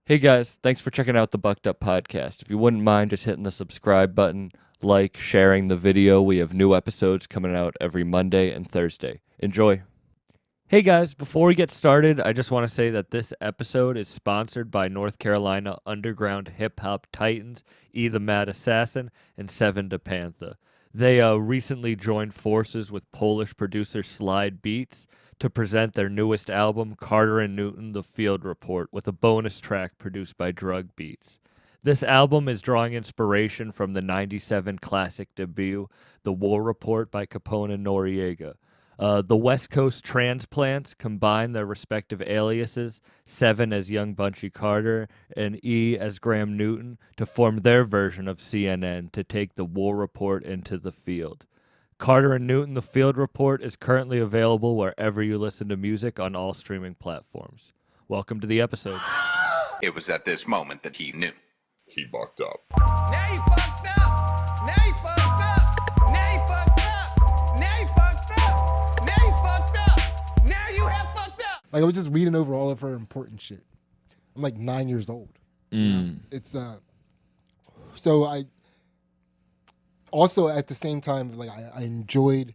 Hey guys, thanks for checking out the Bucked Up Podcast. If you wouldn't mind just hitting the subscribe button, like, sharing the video, we have new episodes coming out every Monday and Thursday. Enjoy. Hey guys, before we get started, I just want to say that this episode is sponsored by North Carolina underground hip hop titans E the Mad Assassin and Seven to Panther. They recently joined forces with Polish producer Slide Beats to present their newest album, Carter and Newton, The Field Report, with a bonus track produced by Drug Beats. This album is drawing inspiration from the 97 classic debut, The War Report by Capone and Noriega. The West Coast transplants combine their respective aliases, Seven as Young Bunchy Carter and E as Graham Newton, to form their version of CNN to take the War Report into the field. Carter and Newton, The Field Report, is currently available wherever you listen to music on all streaming platforms. Welcome to the episode. It was at this moment that he knew. He bucked up. Now you fucked up. Now you fucked up. Now you fucked up. Now you fucked up. Now you fucked up. Now you have fucked up. Like, I was just reading over all of her important shit. I'm like 9 years old. You know? It's so I also at the same time, like, I enjoyed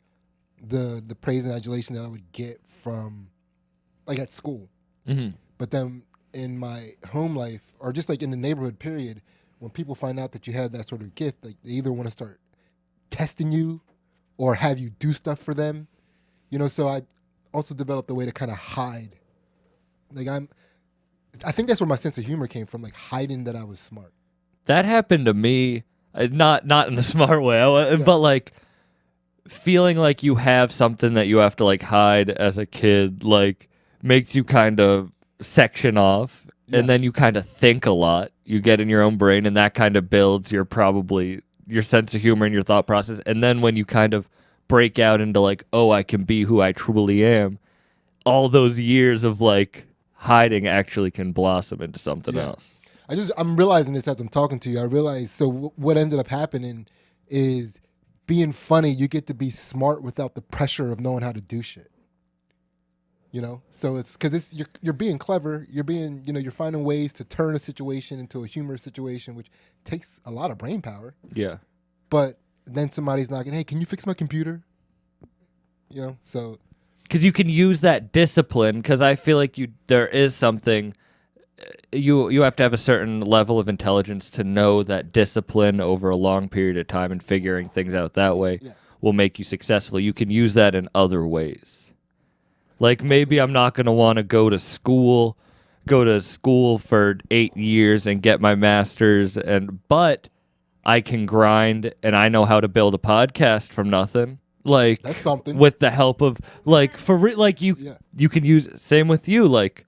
the praise and adulation that I would get from, like, at school. But then in my home life, or just like in the neighborhood period, when people find out that you have that sort of gift, like, they either want to start testing you or have you do stuff for them, you know. So I also developed a way to kind of hide. Like, I think that's where my sense of humor came from, like hiding that I was smart. That happened to me, not in a smart way, but like feeling like you have something that you have to like hide as a kid, like makes you kind of section off, and then you kind of think a lot. You get in your own brain, and that kind of builds your sense of humor and your thought process. And then when you kind of break out into like, oh, I can be who I truly am, all those years of like hiding actually can blossom into something else. I'm realizing this as I'm talking to you. I realize, so what ended up happening is being funny, you get to be smart without the pressure of knowing how to do shit. You know, so it's because you're being clever. You're being, you know, you're finding ways to turn a situation into a humorous situation, which takes a lot of brain power. Yeah. But then somebody's knocking, hey, can you fix my computer? You know, so. Because you can use that discipline, because I feel like there is something, you have to have a certain level of intelligence to know that discipline over a long period of time and figuring things out that way will make you successful. You can use that in other ways. Like, maybe I'm not going to want to go to school for 8 years and get my master's, but I can grind and I know how to build a podcast from nothing. Like, that's something. With the help of, like, you can use, same with you, like,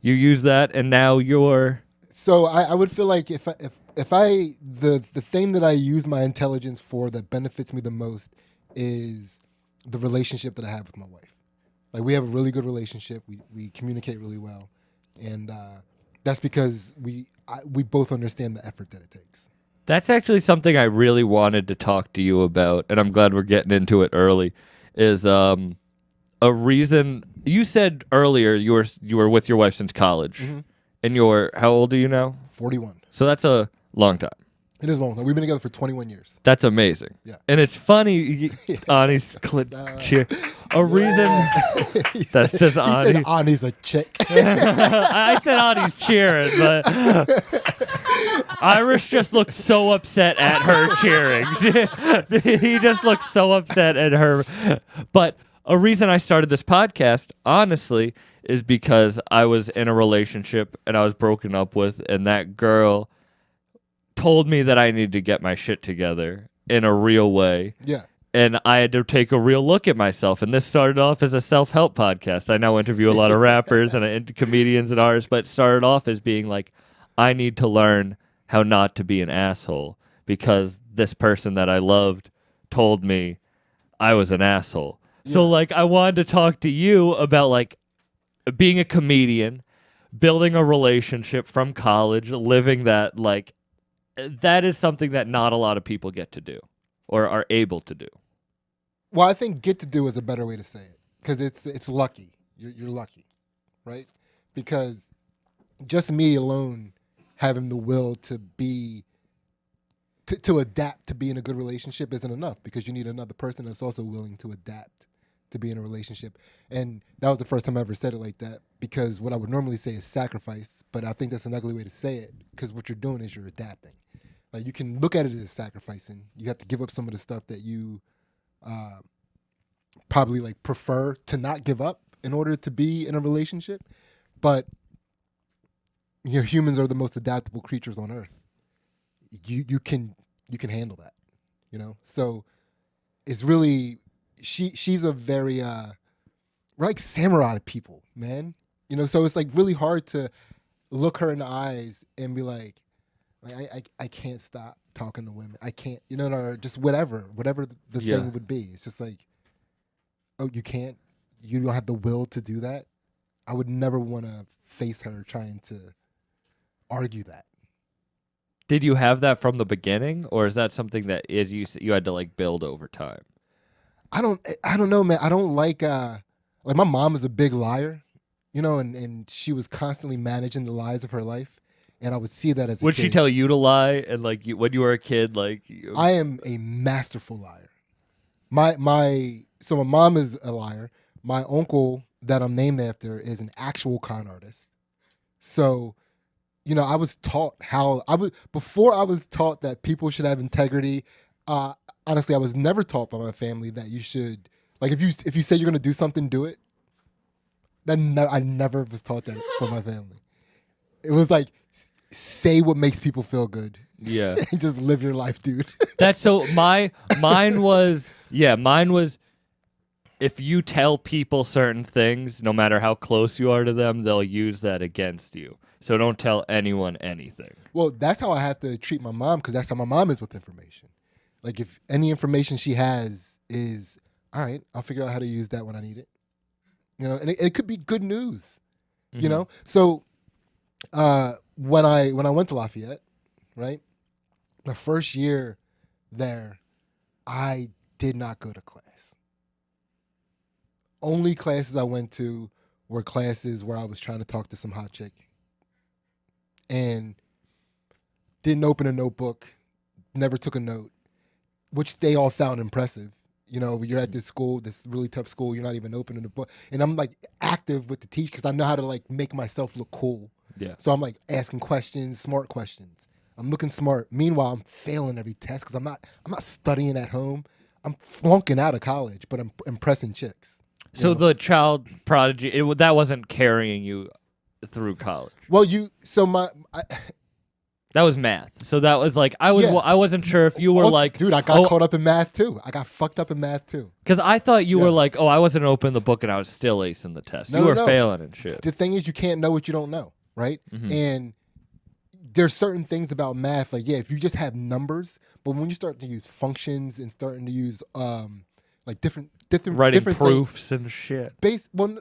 you use that and now you're. So I would feel like if the thing that I use my intelligence for that benefits me the most is the relationship that I have with my wife. Like, we have a really good relationship. We communicate really well, and that's because we both understand the effort that it takes. That's actually something I really wanted to talk to you about, and I'm glad we're getting into it early. Is a reason you said earlier you were with your wife since college, and how old are you now? 41. So that's a long time. It is long. We've been together for 21 years. That's amazing. Yeah. And it's funny, Ani's cheer. A reason that's just Ani. He said Ani's a chick. I said Ani's cheering, but Irish just looked so upset at her cheering. He just looked so upset at her. But a reason I started this podcast, honestly, is because I was in a relationship and I was broken up with, and that girl told me that I needed to get my shit together in a real way. Yeah. And I had to take a real look at myself. And this started off as a self-help podcast. I now interview a lot of rappers and comedians and artists, but it started off as being like, I need to learn how not to be an asshole because this person that I loved told me I was an asshole. Yeah. So, like, I wanted to talk to you about, like, being a comedian, building a relationship from college, living that, like, that is something that not a lot of people get to do or are able to do. Well, I think get to do is a better way to say it because it's lucky. You're lucky, right? Because just me alone having the will to adapt to be in a good relationship isn't enough, because you need another person that's also willing to adapt to be in a relationship. And that was the first time I ever said it like that, because what I would normally say is sacrifice, but I think that's an ugly way to say it, because what you're doing is you're adapting. Like, you can look at it as sacrificing. You have to give up some of the stuff that you probably like prefer to not give up in order to be in a relationship. But humans are the most adaptable creatures on earth. You can handle that, So it's really she's a very we're like samurai people, man. So it's like really hard to look her in the eyes and be like I can't stop talking to women. I can't, or just whatever the thing would be. It's just like, oh, you don't have the will to do that. I would never want to face her trying to argue that. Did you have that from the beginning, or is that something that you had to like build over time? I don't know, man. I don't like my mom is a big liar, and she was constantly managing the lies of her life. And I would see that as a kid. Would she tell you to lie? And like when you were a kid, I am a masterful liar. So my mom is a liar. My uncle that I'm named after is an actual con artist. So, I was taught before I was taught that people should have integrity. Honestly, I was never taught by my family that you should, like, if you say you're going to do something, do it. I never was taught that from my family. It was like, say what makes people feel good. Yeah. And just live your life, dude. That's so mine was if you tell people certain things, no matter how close you are to them, they'll use that against you. So don't tell anyone anything. Well, that's how I have to treat my mom, because that's how my mom is with information. Like, if any information she has is, all right, I'll figure out how to use that when I need it. And it could be good news, So when I went to Lafayette, right, the first year there, I did not go to class. Only classes I went to were classes where I was trying to talk to some hot chick and didn't open a notebook, never took a note, which they all found impressive. You're at this school, this really tough school, you're not even opening a book. And I'm like active with the teacher because I know how to like make myself look cool. Yeah. So I'm like asking questions, smart questions. I'm looking smart. Meanwhile, I'm failing every test because I'm not studying at home. I'm flunking out of college, but I'm impressing chicks. So the child prodigy, that wasn't carrying you through college. Well, that was math. So that was like I wasn't sure if you were like, dude, I got caught up in math too. I got fucked up in math too. Because I thought you were like, I wasn't opening the book and I was still acing the test. You were failing and shit. The thing is, you can't know what you don't know, right? Mm-hmm. And there's certain things about math, like if you just have numbers, but when you start to use functions and starting to use like different writing different proofs things, and shit.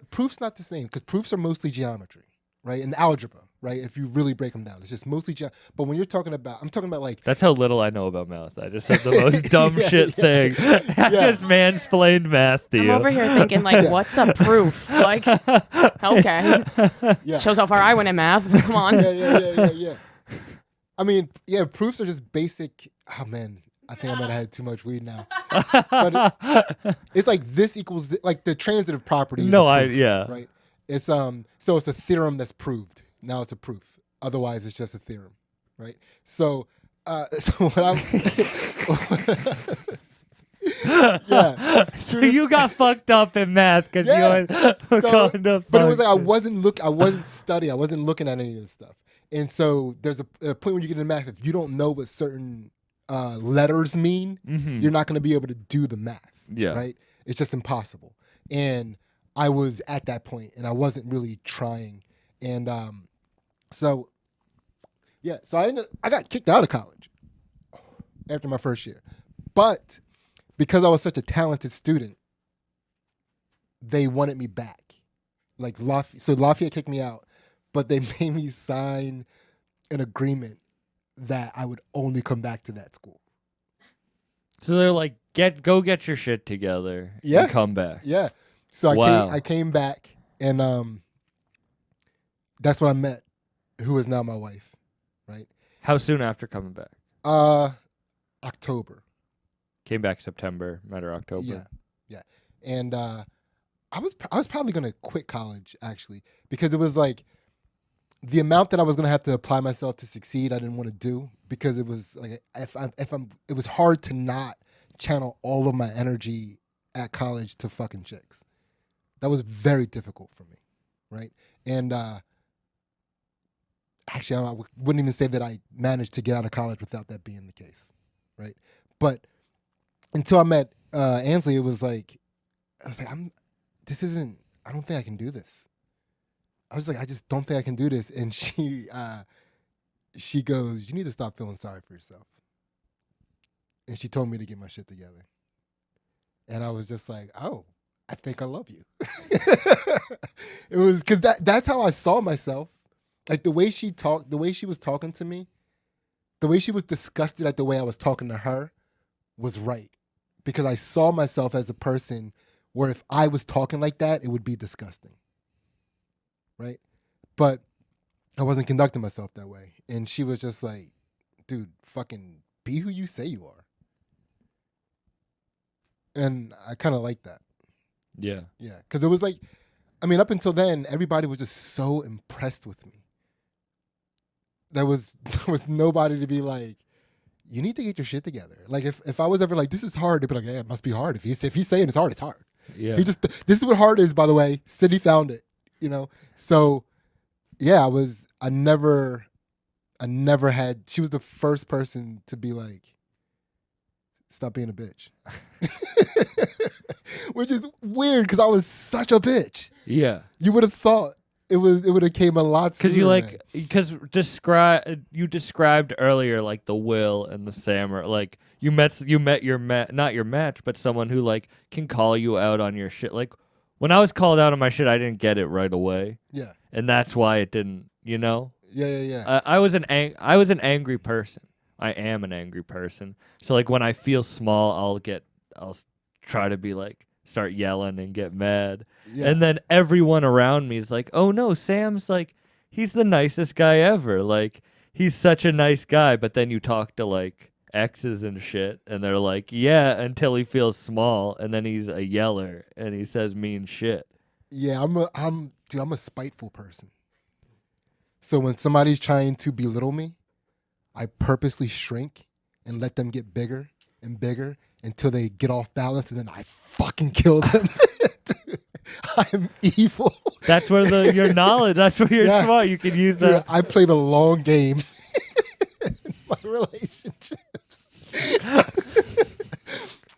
Proofs not the same, because proofs are mostly geometry, right? And algebra, right? If you really break them down, it's just mostly But when I'm talking about like, that's how little I know about math. I just said the most dumb thing. I just mansplained math to you. I'm over here thinking like, what's a proof? Like, okay, shows how far I went in math. Come on. Yeah. I mean, proofs are just basic. Oh man, I think I might have had too much weed now. But it's like this equals like the transitive property. Right. It's so it's a theorem that's proved. Now it's a proof. Otherwise, it's just a theorem, right? So what I'm So you got fucked up in math because you were going to. But it was like I wasn't studying. I wasn't looking at any of this stuff. And so there's a point when you get into math, if you don't know what certain letters mean, you're not going to be able to do the math. Yeah. Right? It's just impossible. And I was at that point, and I wasn't really trying. And so I got kicked out of college after my first year. But because I was such a talented student, they wanted me back. Like Lafayette kicked me out, but they made me sign an agreement that I would only come back to that school. So they're like, go get your shit together and come back. Yeah. So I came back, and that's when I met who is now my wife, right? How soon after coming back? October. Came back September, met her October. Yeah. And I was probably gonna quit college actually, because it was like the amount that I was gonna have to apply myself to succeed. I didn't want to do, because it was like it was hard to not channel all of my energy at college to fucking chicks. That was very difficult for me, right? And actually, I wouldn't even say that I managed to get out of college without that being the case, right? But until I met Ansley, it was like, I don't think I can do this. I was like, I just don't think I can do this. And she goes, you need to stop feeling sorry for yourself. And she told me to get my shit together. And I was just like, oh, I think I love you. It was because that's how I saw myself. Like the way she talked, the way she was talking to me, the way she was disgusted at the way I was talking to her was right. Because I saw myself as a person where if I was talking like that, it would be disgusting. Right? But I wasn't conducting myself that way. And she was just like, dude, fucking be who you say you are. And I kind of like that. Yeah. Yeah. Because it was like, I mean, up until then, everybody was just so impressed with me. There was nobody to be like, you need to get your shit together. Like if I was ever like, this is hard, they'd be like, yeah, it must be hard. If he's saying it's hard, it's hard. Yeah. This is what hard is, by the way. Sidney found it, you know? So yeah, I never had, she was the first person to be like, stop being a bitch. Which is weird because I was such a bitch. Yeah. You would have thought it would have came a lot sooner. Because you described earlier like the Will and the Sammer, like you met your not your match, but someone who like can call you out on your shit. Like when I was called out on my shit, I didn't get it right away. Yeah. And that's why it didn't, you know? Yeah. I was an angry person. I am an angry person. So like when I feel small, I'll try to be like start yelling and get mad. Yeah. And then everyone around me is like, "Oh no, Sam's like he's the nicest guy ever. Like he's such a nice guy." But then you talk to like exes and shit and they're like, "Yeah, until he feels small and then he's a yeller and he says mean shit." Yeah, I'm a spiteful person. So when somebody's trying to belittle me, I purposely shrink and let them get bigger and bigger until they get off balance, and then I fucking kill them. Dude, I'm evil. That's where your knowledge, that's where you're smart. You can use that. I play the long game in my relationships.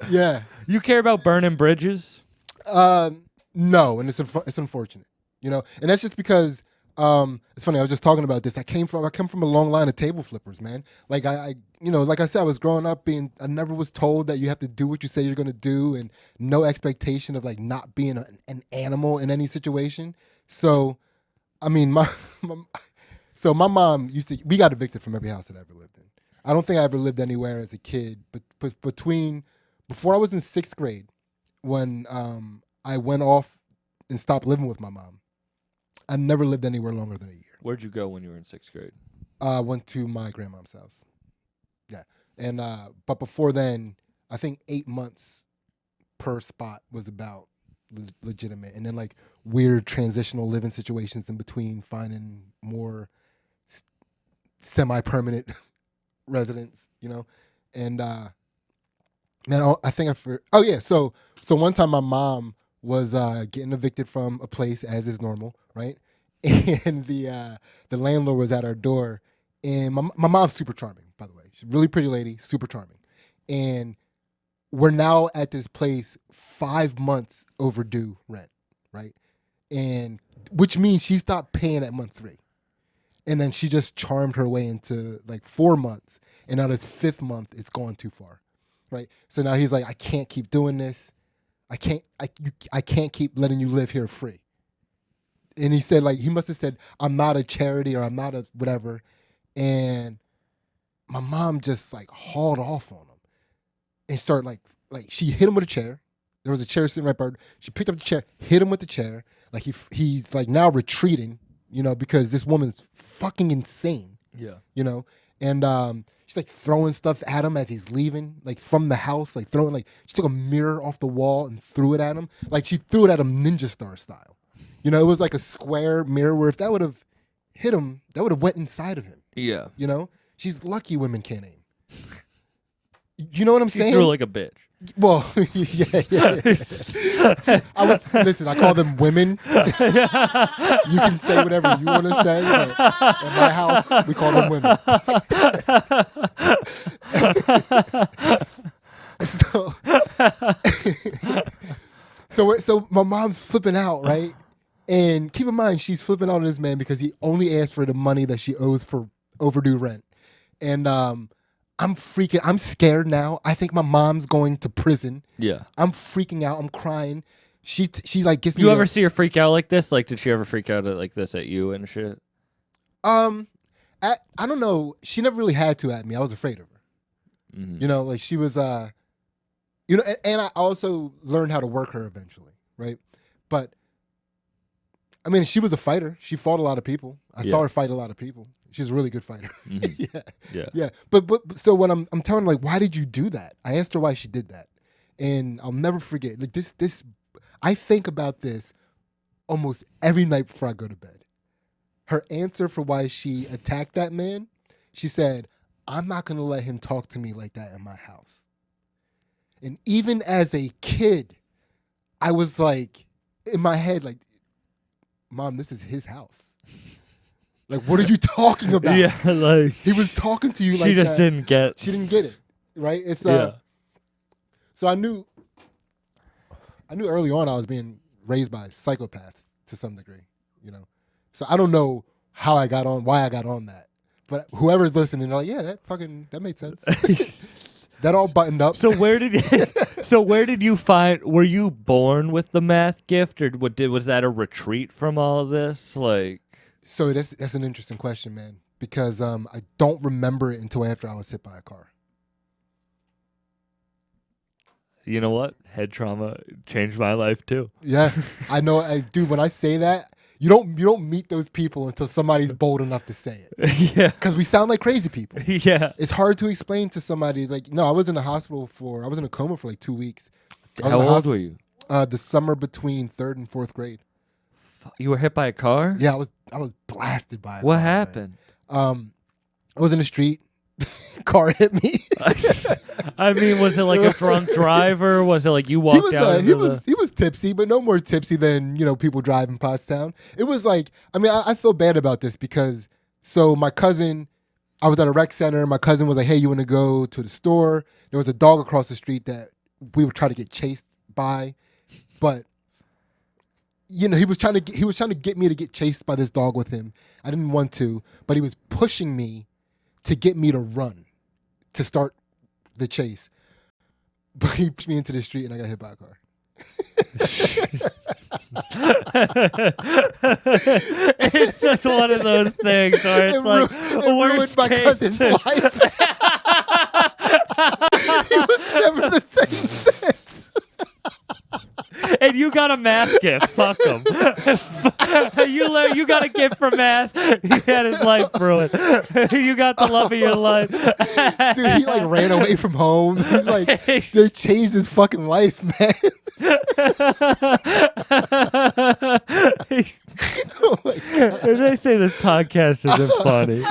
Yeah. You care about burning bridges? No, and it's unfortunate, you know, and that's just because it's funny. I was just talking about this. I come from a long line of table flippers, man. Like I like I said, I was growing up I never was told that you have to do what you say you're gonna do, and no expectation of like not being an animal in any situation. So, I mean, my mom we got evicted from every house that I ever lived in. I don't think I ever lived anywhere as a kid, but before I was in 6th grade, when I went off and stopped living with my mom, I never lived anywhere longer than a year. Where'd you go when you were in 6th grade? I went to my grandmom's house. Yeah. And but before then, I think 8 months per spot was about legitimate. And then like weird transitional living situations in between, finding more semi-permanent residents, you know? And man, I think so one time my mom was getting evicted from a place, as is normal, right? And the landlord was at our door, and my mom's super charming, by the way. She's a really pretty lady, super charming. And we're now at this place 5 months overdue rent, right? And which means she stopped paying at month 3. And then she just charmed her way into like 4 months. And now this 5th month, it's gone too far, right? So now he's like, I can't keep doing this. I can't keep letting you live here free. And he said, like, he must have said, I'm not a charity or I'm not a whatever. And my mom just like hauled off on him and started like she hit him with a chair. There was a chair sitting right by her. She picked up the chair, hit him with the chair. Like he's like now retreating, you know, because this woman's fucking insane. Yeah. You know? And she's like throwing stuff at him as he's leaving, like from the house, like throwing, like she took a mirror off the wall and threw it at him. Like she threw it at him Ninja Star style. You know, it was like a square mirror where if that would have hit him, that would have went inside of him. Yeah. You know? She's lucky women can't aim. You know what I'm She saying? threw like a bitch. Well, yeah. Listen, I call them women. You can say whatever you want to say, but in my house, we call them women. So my mom's flipping out, right? And keep in mind, she's flipping out on this man because he only asked for the money that she owes for overdue rent. And I'm scared now. I think my mom's going to prison. Yeah. I'm freaking out. I'm crying. She like gets me. You ever see her freak out like this? Like, did she ever freak out like this at you and shit? I don't know. She never really had to at me. I was afraid of her. Mm-hmm. You know, like she was, you know, and I also learned how to work her eventually, right? But I mean, she was a fighter. She fought a lot of people. I saw her fight a lot of people. She's a really good fighter. Mm-hmm. Yeah. But so when I'm telling her, like, why did you do that? I asked her why she did that, and I'll never forget. Like this, I think about this almost every night before I go to bed. Her answer for why she attacked that man, she said, "I'm not going to let him talk to me like that in my house." And even as a kid, I was like, in my head, like, Mom, this is his house. Like, what are you talking about? Yeah, like he was talking to you like she just that. didn't get. She didn't get it, right? It's Yeah. So I knew early on I was being raised by psychopaths to some degree, you know. So I don't know why I got on that, but whoever's listening, they're like, yeah, that made sense. That all buttoned up. So where did you find? Were you born with the math gift, or was that a retreat from all of this? Like, so that's an interesting question, man, because I don't remember it until after I was hit by a car. you know what? Head trauma changed my life too. Yeah, I know. Dude, when I say that, you don't meet those people until somebody's bold enough to say it. Yeah. Because we sound like crazy people. Yeah. It's hard to explain to somebody. Like, no, I was in a coma for like 2 weeks. How old were you? The summer between 3rd and 4th grade. You were hit by a car? Yeah, I was blasted by it. What happened? I was in the street. Car hit me. I mean, was it like a drunk driver? Was it like you walked out? He was tipsy, but no more tipsy than, you know, people driving Pottstown. It was like, I mean, I feel bad about this because, so my cousin, I was at a rec center. My cousin was like, hey, you want to go to the store? There was a dog across the street that we would try to get chased by, but you know, he was trying to get me to get chased by this dog with him. I didn't want to, but he was pushing me to get me to run, to start the chase. But he pushed me into the street and I got hit by a car. It's just one of those things where it's like, it ruined my cousin's life. He was never the same since. And you got a math gift. Fuck him. You got a gift for math. He had his life ruined. You got the love of your life. Dude, he like ran away from home. He's like, they changed his fucking life, man. Oh my God. They say this podcast isn't funny.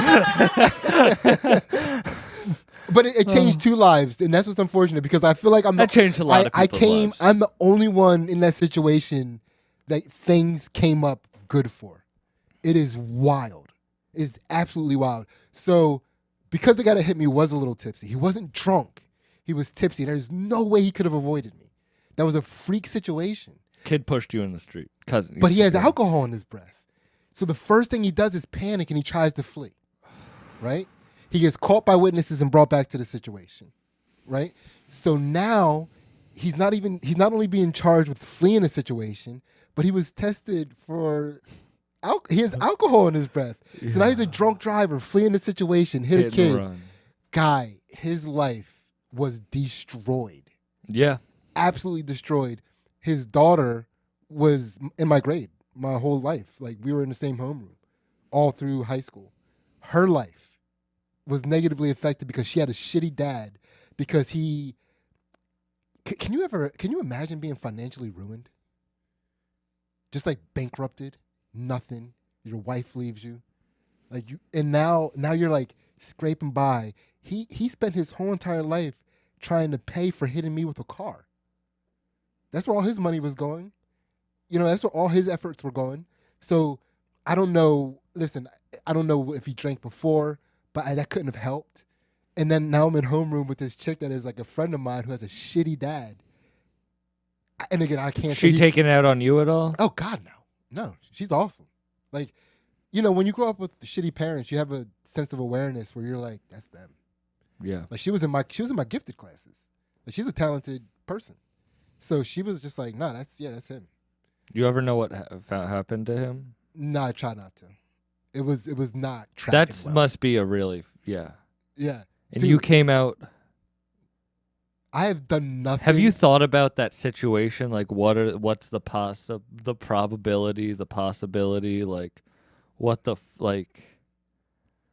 But it changed 2 lives, and that's what's unfortunate because I feel like That changed a lot of people's lives. I'm the only one in that situation that things came up good for. It is wild. It's absolutely wild. So because the guy that hit me was a little tipsy, he wasn't drunk. He was tipsy. There's no way he could have avoided me. That was a freak situation. Kid pushed you in the street. Cousin. But he has alcohol in his breath. So the first thing he does is panic and he tries to flee. Right? He gets caught by witnesses and brought back to the situation, right? So now he's not only being charged with fleeing a situation, but he was tested for he has alcohol in his breath. Yeah. So now he's a drunk driver fleeing the situation, hit a kid. Guy, his life was destroyed. Yeah. Absolutely destroyed. His daughter was in my grade my whole life. Like we were in the same homeroom all through high school. her life was negatively affected because she had a shitty dad because he. Can you imagine being financially ruined? Just like bankrupted, nothing. Your wife leaves you, like you, and now you're like scraping by. He spent his whole entire life trying to pay for hitting me with a car. That's where all his money was going. That's where all his efforts were going. So I don't know. Listen, I don't know if he drank before, but that couldn't have helped. And then now I'm in homeroom with this chick that is like a friend of mine who has a shitty dad. And again, I can't. She taking it out on you at all? Oh God, no. She's awesome. Like, when you grow up with shitty parents, you have a sense of awareness where you're like, that's them. Yeah. Like she was in my gifted classes. Like she's a talented person. So she was just like, no, that's him. You ever know what happened to him? No, I try not to. It was not tracking That well. must be a really Yeah. And Dude, you came out. I have done nothing. Have you thought about that situation? Like, what's the probability, the possibility? Like, what the like?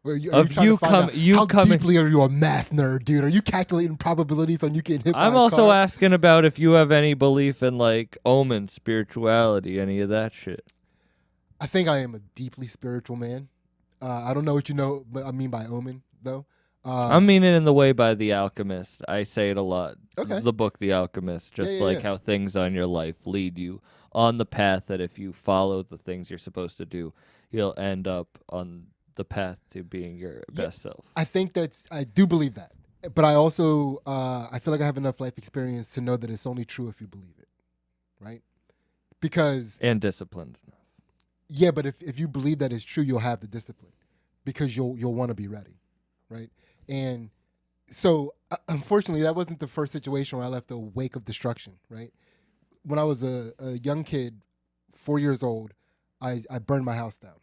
Are you of trying you to find come, out you how coming. deeply are you a math nerd, dude? Are you calculating probabilities on you getting hit by I'm a also car? asking about if you have any belief in like omen spirituality, any of that shit. I think I am a deeply spiritual man. I don't know what but I mean by omen though. I mean it in the way by The Alchemist. I say it a lot. Okay. The book The Alchemist, just Yeah, like yeah. how things on your life lead you on the path that if you follow the things you're supposed to do, you'll end up on the path to being your best self. I think I do believe that, but I also I feel like I have enough life experience to know that it's only true if you believe it, right? Because And disciplined enough. yeah, but if you believe that it's true, you'll have the discipline because you'll want to be ready, right? And so unfortunately, that wasn't the first situation where I left a wake of destruction, right? When I was a young kid, 4 years old, I burned my house down.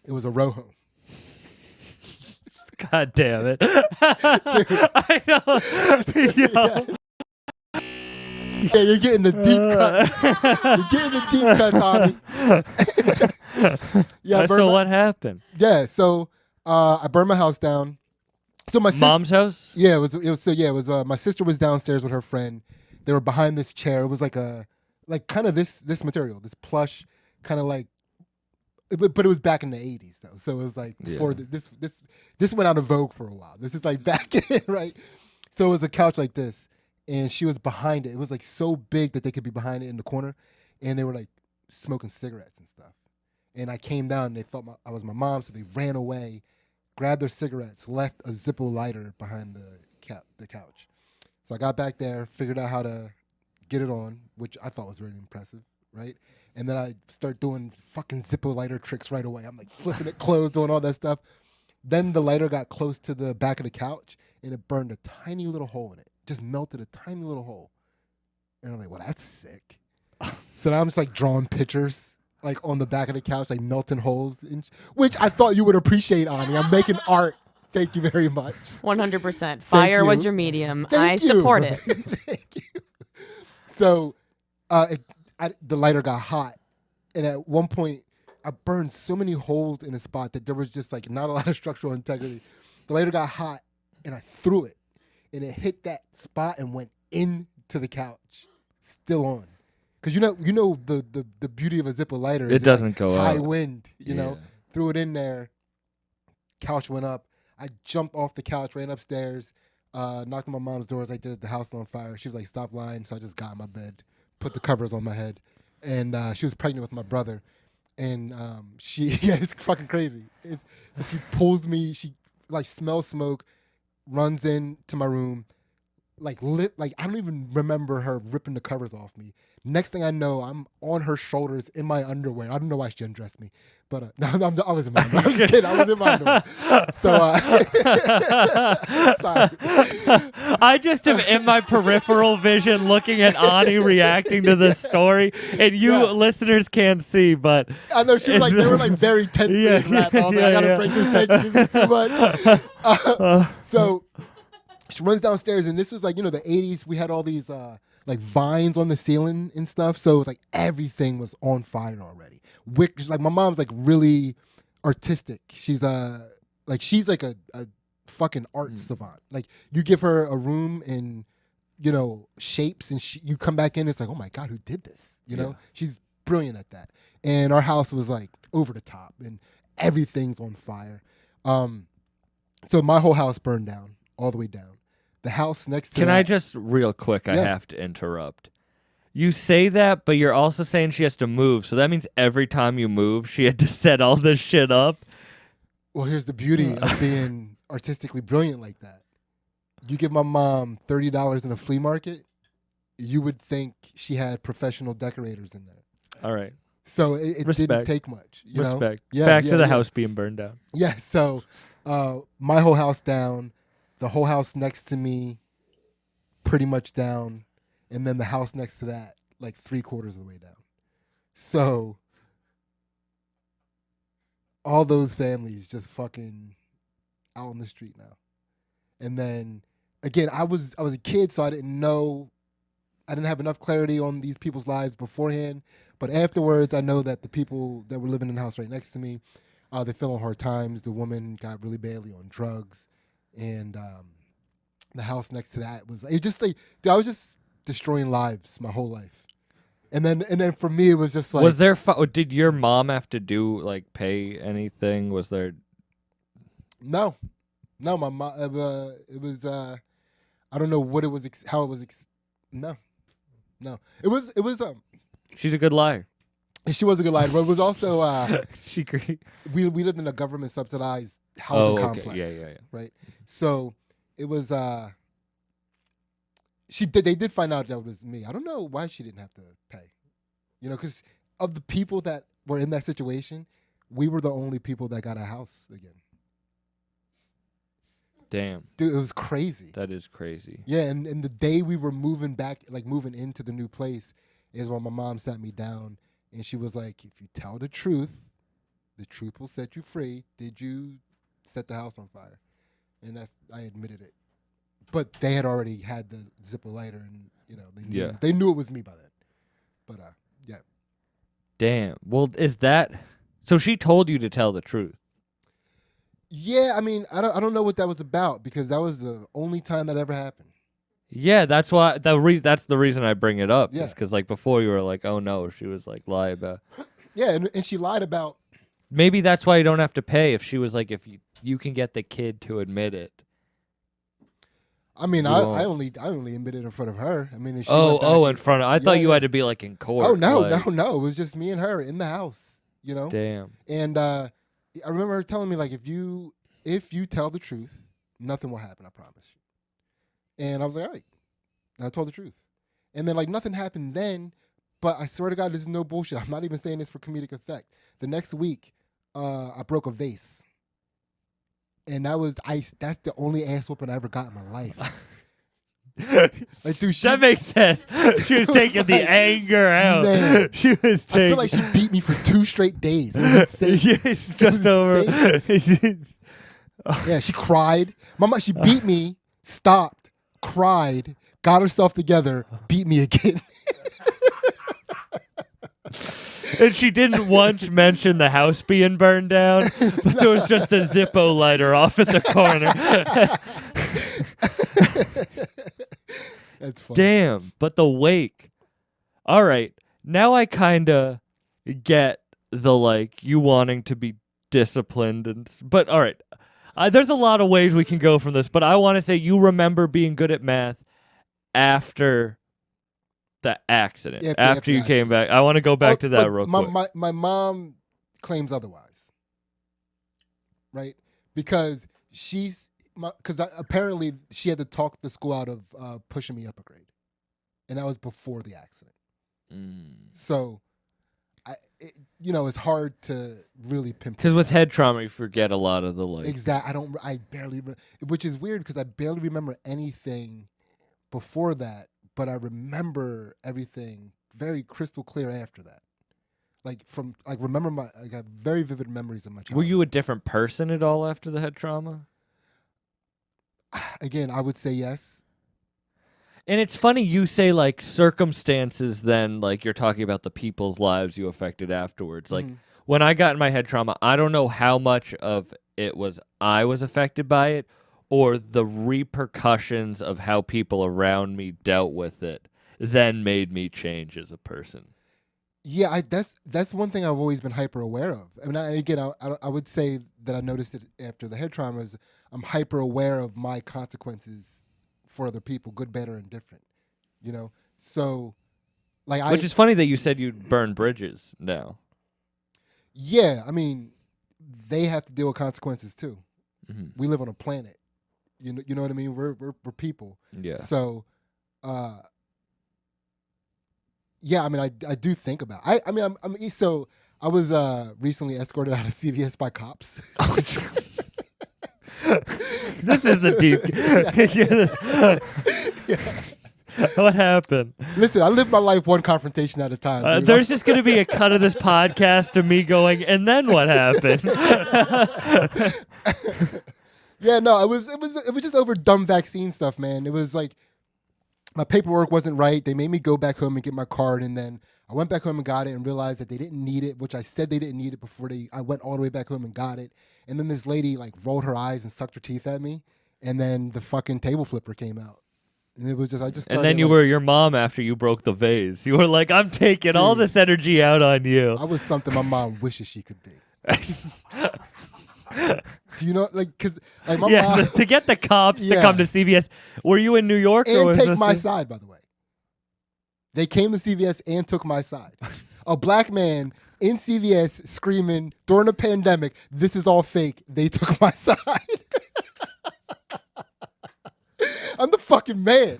It was a row home. God damn it. I know. Yeah, you're getting the deep cut. You're getting the deep cut, Tommy. Yeah, So what happened? Yeah, so I burned my house down. So my Mom's house? Yeah, it was my sister was downstairs with her friend. They were behind this chair. It was like kind of this material, this plush, kind of like, but it was back in the 80s though. So it was like before this went out of vogue for a while. This is like back in, right? So it was a couch like this, and she was behind it. It was like so big that they could be behind it in the corner, and they were like smoking cigarettes and stuff. And I came down, and they thought I was my mom, so they ran away, grabbed their cigarettes, left a Zippo lighter behind the couch. So I got back there, figured out how to get it on, which I thought was really impressive, right? And then I start doing fucking Zippo lighter tricks right away. I'm like flipping it closed, doing all that stuff. Then the lighter got close to the back of the couch, and it burned a tiny little hole in it. Just melted a tiny little hole. And I'm like, well, that's sick. So now I'm just like drawing pictures like on the back of the couch, like melting holes, which I thought you would appreciate, Ani. I'm making art. Thank you very much. 100%. Fire was your medium. I support it. Thank you. So the lighter got hot. And at one point, I burned so many holes in a spot that there was just like not a lot of structural integrity. The lighter got hot, and I threw it. And it hit that spot and went into the couch, still on. Because you know the beauty of a Zippo lighter is It doesn't go high out. wind, you know. Threw it in there, couch went up. I jumped off the couch, ran upstairs, knocked on my mom's door. I was like, there's the house on fire. She was like, stop lying. So I just got in my bed, put the covers on my head. And she was pregnant with my brother. And it's fucking crazy. So she pulls me, she like smells smoke, runs into my room, like I don't even remember her ripping the covers off me. Next thing I know, I'm on her shoulders in my underwear. I don't know why she undressed me, but I was in my underwear. I'm just kidding. I was in my underwear. So sorry. I just am in my peripheral vision looking at Ani reacting to this story, and you listeners can't see, but I know she was like, they were like very tense. I was like, I gotta break this tension. This is too much. So she runs downstairs, and this was like, the 80s. We had all these like vines on the ceiling and stuff. So it was like everything was on fire already. Like my mom's like really artistic. She's she's like a fucking art savant. Like you give her a room in, you know, shapes, and you come back in, it's like, oh my God, who did this? You know, she's brilliant at that. And our house was like over the top, and everything's on fire. So my whole house burned down, all the way down. The house next to Can that, I just real quick? I have to interrupt. You say that, but you're also saying she has to move. So that means every time you move, she had to set all this shit up. Well, here's the beauty of being artistically brilliant like that. You give my mom $30 in a flea market, you would think she had professional decorators in there. All right. So it didn't take much. You know? Respect. Yeah, Back to the house being burned down. Yeah, so my whole house down, the whole house next to me pretty much down, and then the house next to that like 3/4 of the way down. So all those families just fucking out on the street now. And then again, I was a kid, so I didn't have enough clarity on these people's lives beforehand. But afterwards, I know that the people that were living in the house right next to me, they're feeling hard times. The woman got really badly on drugs, and the house next to that was I was just destroying lives my whole life. And then for me, it was just like, was there? Did your mom have to do like pay anything? Was there? No, my mom. It was. I don't know what it was. How it was. No. It was. She's a good liar. She was a good liar, but it was also. We lived in a government subsidized housing complex. Yeah. Right. So it was. They did find out that it was me. I don't know why she didn't have to pay. You know, because of the people that were in that situation, we were the only people that got a house again. Damn. Dude, it was crazy. That is crazy. Yeah, and the day we were moving into the new place is when my mom sat me down, and she was like, if you tell the truth will set you free. Did you set the house on fire? And I admitted it. But they had already had the Zippo lighter, and you know they knew it was me by then. But yeah. Damn. Well, is that so? She told you to tell the truth. Yeah, I mean, I don't know what that was about, because that was the only time that ever happened. Yeah, that's why that's the reason I bring it up. Yeah. Because like before you were like, oh no, she was like lie about. Yeah, and she lied about. Maybe that's why you don't have to pay. If she was like, if you can get the kid to admit it. I mean, I only admitted in front of her. I mean, if she went back in front of. I thought you had to be like in court. Oh no, like, no! It was just me and her in the house. You know. Damn. And I remember her telling me, like, if you tell the truth, nothing will happen. I promise you. And I was like, all right. And I told the truth. And then like nothing happened then, but I swear to God, this is no bullshit. I'm not even saying this for comedic effect. The next week, I broke a vase. And that's the only ass whooping I ever got in my life. Like, dude, that makes sense. She was taking the anger out. Man, she was taking. I feel like she beat me for 2 straight days. It was insane. Yeah, it's just over. Yeah, she cried. Mama, she beat me, stopped, cried, got herself together, beat me again. And she didn't once mention the house being burned down, but there was just a Zippo lighter off at the corner. That's funny. Damn, but the wake. All right, now I kind of get the like you wanting to be disciplined, but all right. There's a lot of ways we can go from this, but I want to say you remember being good at math after the accident. Yeah, after you came back. I want to go back to that real quick. My mom claims otherwise. Right? Because apparently she had to talk the school out of pushing me up a grade. And that was before the accident. So it's hard to really pinpoint. Because with head trauma, you forget a lot of the like. Exactly. I barely, which is weird because I barely remember anything before that, but I remember everything very crystal clear after that. Remember I got very vivid memories of my childhood. Were you a different person at all after the head trauma? Again, I would say yes. And it's funny you say like circumstances then like you're talking about the people's lives you affected afterwards. Like when I got in my head trauma, I don't know how much of it was I was affected by it or the repercussions of how people around me dealt with it then made me change as a person. Yeah, that's one thing I've always been hyper aware of. I mean, I would say that I noticed it after the head trauma is I'm hyper aware of my consequences for other people, good, bad, or indifferent. You know, so like Which is funny that you said you'd burn bridges now. Yeah, I mean, they have to deal with consequences too. Mhm. We live on a planet. You know what I mean? We're people. Yeah. So, yeah, I mean, I do think about. So I was recently escorted out of CVS by cops. This is the deep. What happened? Listen, I live my life one confrontation at a time. dude. There's just going to be a cut of this podcast of me going, and then what happened? Yeah, no, it was just over dumb vaccine stuff, man. It was like my paperwork wasn't right. They made me go back home and get my card, and then I went back home and got it and realized that they didn't need it, which I said they didn't need it before I went all the way back home and got it. And then this lady like rolled her eyes and sucked her teeth at me, and then the fucking table flipper came out. And it was just, I just started, And then you like, were your mom after you broke the vase. You were like, I'm taking all Dude. this energy out on you. I was something my mom wishes she could be. Do you know, like, because like my Yeah, mom to get the cops to Yeah. come to CVS. Were you in New York? or and was take this my in- side, by the way. They came to CVS and took my side. A black man in CVS screaming during a pandemic, "This is all fake." They took my side. I'm the fucking man.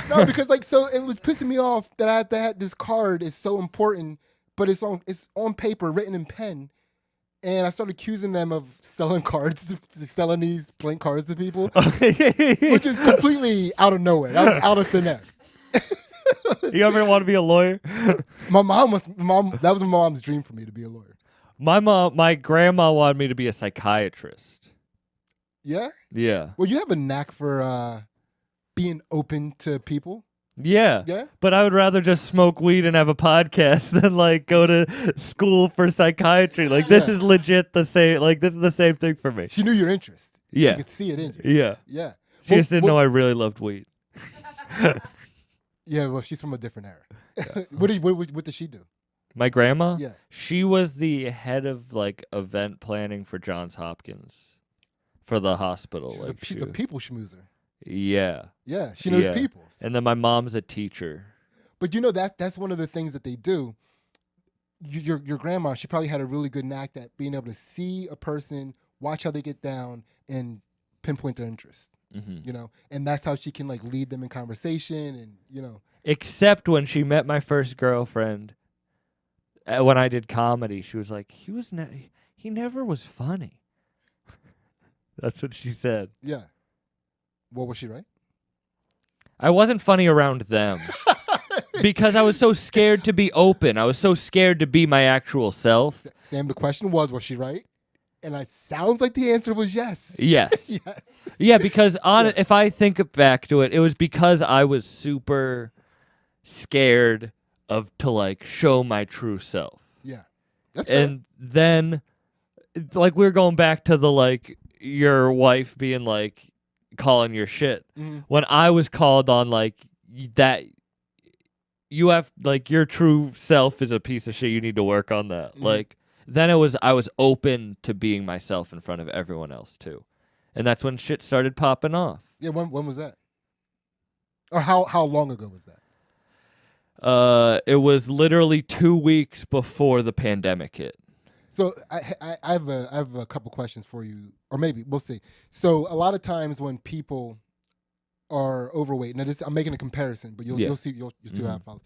No, because like, so it was pissing me off that I had to have this card is so important, but it's on paper, written in pen. And I started accusing them of selling cards, selling these blank cards to people, which is completely out of nowhere. That was out of thin air. You ever want to be a lawyer? That was my mom's dream for me to be a lawyer. My grandma wanted me to be a psychiatrist. Yeah? Yeah. Well, you have a knack for being open to people. Yeah. Yeah? But I would rather just smoke weed and have a podcast than like go to school for psychiatry. Like this Yeah. is legit the same. Like this is the same thing for me. She knew your interest. Yeah. She could see it in you. Yeah. Yeah. She just didn't know I really loved weed. Yeah, well, she's from a different era. What did she do? My grandma? Yeah. She was the head of like event planning for Johns Hopkins for the hospital. She's a people schmoozer. Yeah. Yeah, she knows Yeah. people. And then my mom's a teacher. But you know that's one of the things that they do. Your grandma, she probably had a really good knack at being able to see a person, watch how they get down, and pinpoint their interest. Mm-hmm. You know, and that's how she can like lead them in conversation, and you know. Except when she met my first girlfriend, when I did comedy, she was like, he never was funny. That's what she said. Yeah. What was she right? I wasn't funny around them because I was so scared to be open. I was so scared to be my actual self. Sam, the question was she right? And it sounds like the answer was yes. Yes. Yes. Yeah, because if I think back to it, it was because I was super scared to like show my true self. Yeah. That's fair. And then like we're going back to the like your wife being like calling your shit. Mhm. When I was called on like that you have like your true self is a piece of shit, you need to work on that. Like then I was open to being myself in front of everyone else too. And that's when shit started popping off. Yeah, when was that? Or how long ago was that? It was literally 2 weeks before the pandemic hit. So I have a couple questions for you, or maybe we'll see. So a lot of times when people are overweight, now I'm making a comparison, but you'll see you'll still have follow.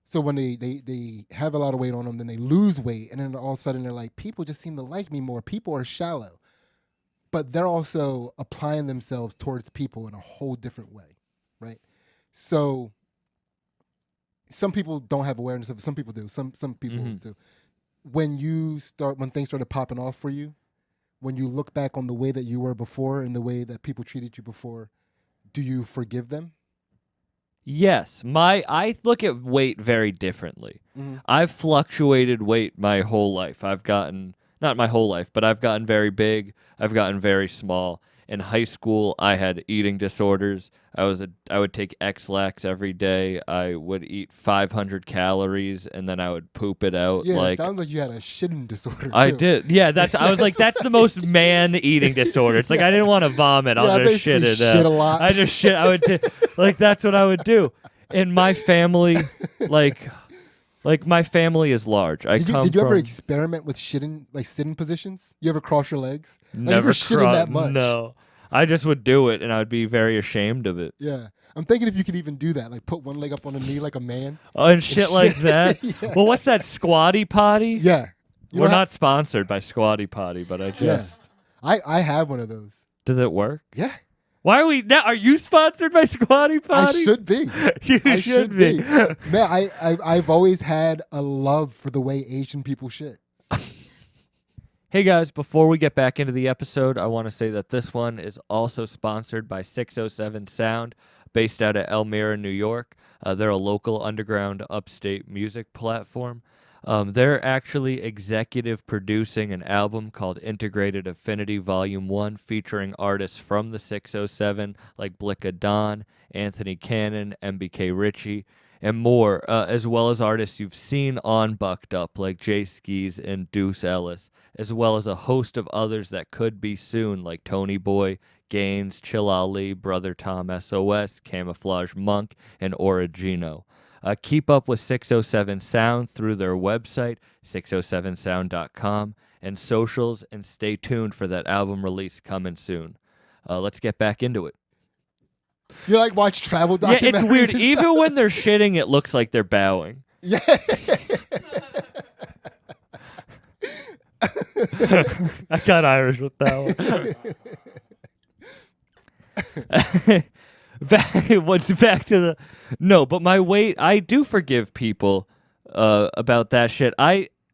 So when they have a lot of weight on them, then they lose weight, and then all of a sudden they're like, people just seem to like me more. People are shallow, but they're also applying themselves towards people in a whole different way, right? So some people don't have awareness of it. Some people do. Some people do. When things started popping off for you, when you look back on the way that you were before and the way that people treated you before, do you forgive them? Yes, I look at weight very differently. I've fluctuated weight my whole life. I've gotten not my whole life, but I've gotten very big. I've gotten very small. In high school, I had eating disorders. I would take X-Lax every day. I would eat 500 calories and then I would poop it out. Yeah, like it sounds like you had a shitting disorder. I too. did. Yeah, I was like, that's the most man eating disorder. It's like I didn't want to vomit. Yeah, I'll I just shit basically it shit out. a lot. I just shit. I would like that's what I would do. And my family, like my family is large. Did you ever experiment with shitting, like sitting positions? You ever cross your legs? Never shitting that much. No, I just would do it, and I would be very ashamed of it. Yeah. I'm thinking if you could even do that, like put one leg up on a knee like a man. Oh, and shit like that. Yeah. Well, what's that, Squatty Potty? Yeah. We're not sponsored by Squatty Potty, but I just. Yeah. I have one of those. Does it work? Yeah. Why are we now? Are you sponsored by Squatty Potty? I should be. You should be. Man, I've always had a love for the way Asian people shit. Hey guys, before we get back into the episode, I want to say that this one is also sponsored by 607 Sound, based out of Elmira, New York. They're a local underground upstate music platform. They're actually executive producing an album called Integrated Affinity Volume 1, featuring artists from the 607 like Blicka Don, Anthony Cannon, MBK Ritchie, and more, as well as artists you've seen on Bucked Up like Jay Skis and Deuce Ellis, as well as a host of others that could be soon like Tony Boy, Gaines, Chill Ali, Brother Tom SOS, Camouflage Monk, and Origino. Keep up with 607 Sound through their website, 607sound.com, and socials, and stay tuned for that album release coming soon. Let's get back into it. You like watch travel documentaries? Yeah, it's weird. and Even stuff? when they're shitting, it looks like they're bowing. Yeah. I got Irish with that one. back to the no, but my weight, I do forgive people about that shit.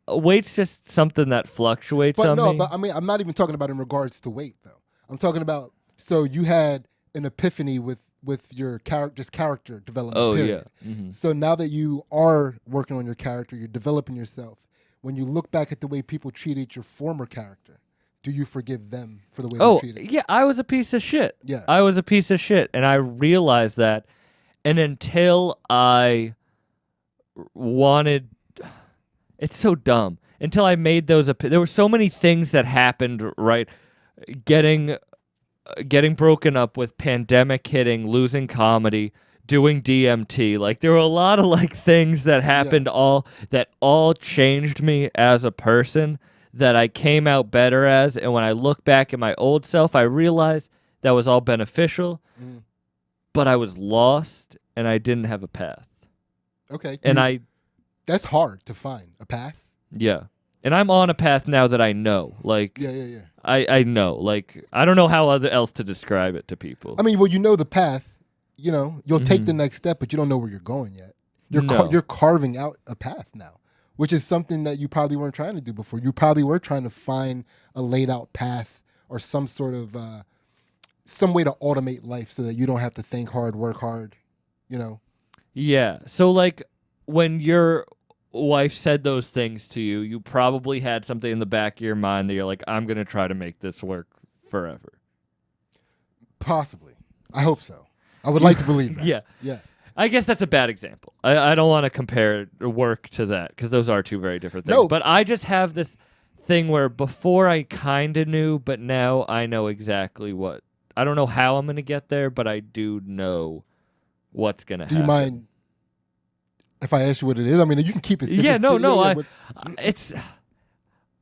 Weight's just something that fluctuates But on no, me. but I mean, I'm not even talking about in regards to weight though. I'm talking about so you had an epiphany with your character development. Oh period. yeah. Mhm. So now that you are working on your character, you're developing yourself. When you look back at the way people treated your former character, do you forgive them for the way they treated you? Yeah, I was a piece of shit. Yeah. I was a piece of shit, and I realized that. And until I wanted, it's so dumb. Until I made those, there were so many things that happened. Right, getting broken up with, pandemic hitting, losing comedy, doing DMT. Like there were a lot of like things that happened that all changed me as a person, that I came out better as. And when I look back at my old self, I realized that was all beneficial, but I was lost and I didn't have a path. Okay. That's hard to find a path. Yeah. And I'm on a path now that I know. Like, Yeah. I know. Like, I don't know how else to describe it to people. I mean, well, you know the path. You know, you'll take the next step, but you don't know where you're going yet. You're carving out a path now, which is something that you probably weren't trying to do before. You probably were trying to find a laid out path or some sort of some way to automate life so that you don't have to think hard, work hard, you know. Yeah. So like when your wife said those things to you, you probably had something in the back of your mind that you're like, I'm going to try to make this work forever. Possibly. I hope so. I would like to believe that. Yeah. I guess that's a bad example. I don't want to compare work to that because those are two very different things. No. But I just have this thing where before I kind of knew, but now I know exactly what. I don't know how I'm going to get there, but I do know what's going to happen. Do you mind if I ask you what it is? I mean, you can keep it. Yeah, no. It's